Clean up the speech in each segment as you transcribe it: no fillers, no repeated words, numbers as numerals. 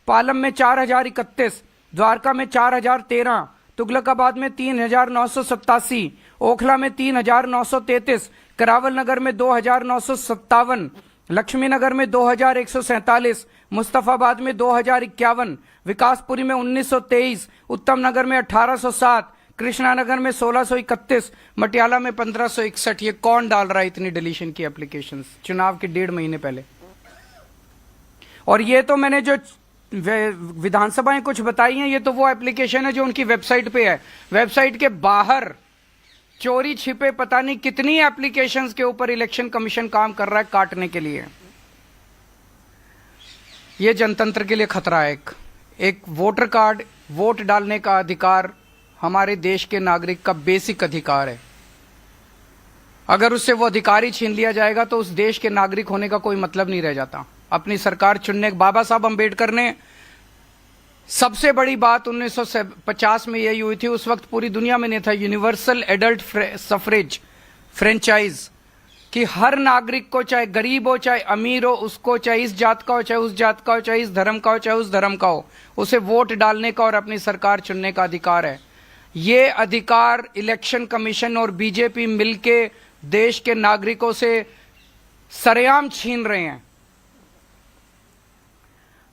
पालम में 4031, द्वारका में 4013, तुगलकाबाद में 3987, ओखला में 3933, करावल नगर में 2957, लक्ष्मी नगर में 2147, मुस्तफाबाद में 2051, विकासपुरी में 1923, उत्तम नगर में 1807, कृष्णा नगर में 1631, मटियाला में 1561। ये कौन डाल रहा है इतनी डिलीशन की एप्लीकेशंस चुनाव के 1.5 महीने पहले? और ये तो मैंने जो विधानसभाएं कुछ बताई हैं, ये तो वो एप्लीकेशन है जो उनकी वेबसाइट पे है। वेबसाइट के बाहर चोरी छिपे पता नहीं कितनी एप्लीकेशंस के ऊपर इलेक्शन कमीशन काम कर रहा है काटने के लिए। ये जनतंत्र के लिए खतरा है। एक वोटर कार्ड, वोट डालने का अधिकार हमारे देश के नागरिक का बेसिक अधिकार है। अगर उससे वो अधिकार ही छीन लिया जाएगा तो उस देश के नागरिक होने का कोई मतलब नहीं रह जाता। अपनी सरकार चुनने, बाबा साहब अंबेडकर ने सबसे बड़ी बात 1950 में यही हुई थी, उस वक्त पूरी दुनिया में नहीं था, यूनिवर्सल एडल्ट सफरेज फ्रेंचाइज, कि हर नागरिक को, चाहे गरीब हो चाहे अमीर हो, उसको चाहे इस जात का हो चाहे उस जात का हो, चाहे इस धर्म का हो चाहे उस धर्म का हो, उसे वोट डालने का और अपनी सरकार चुनने का अधिकार है। ये अधिकार इलेक्शन कमीशन और बीजेपी मिलके देश के नागरिकों से सरेआम छीन रहे हैं।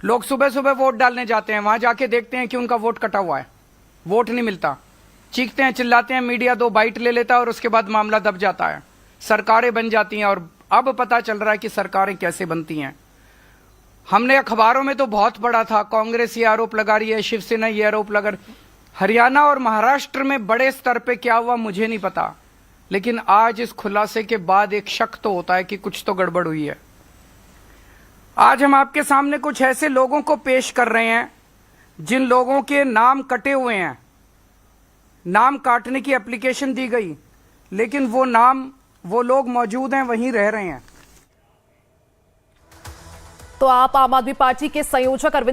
लोग सुबह सुबह वोट डालने जाते हैं, वहां जाके देखते हैं कि उनका वोट कटा हुआ है, वोट नहीं मिलता, चीखते हैं चिल्लाते हैं, मीडिया 2 बाइट ले लेता है और उसके बाद मामला दब जाता है, सरकारें बन जाती हैं। और अब पता चल रहा है कि सरकारें कैसे बनती हैं। हमने अखबारों में तो बहुत पढ़ा था, कांग्रेस ये आरोप लगा रही है, शिवसेना ये आरोप लगा रही है। हरियाणा और महाराष्ट्र में बड़े स्तर पे क्या हुआ मुझे नहीं पता, लेकिन आज इस खुलासे के बाद एक शक तो होता है कि कुछ तो गड़बड़ हुई है। आज हम आपके सामने कुछ ऐसे लोगों को पेश कर रहे हैं जिन लोगों के नाम कटे हुए हैं, नाम काटने की एप्लीकेशन दी गई, लेकिन वो लोग मौजूद हैं, वहीं रह रहे हैं। तो आप आम आदमी पार्टी के संयोजक अरविंद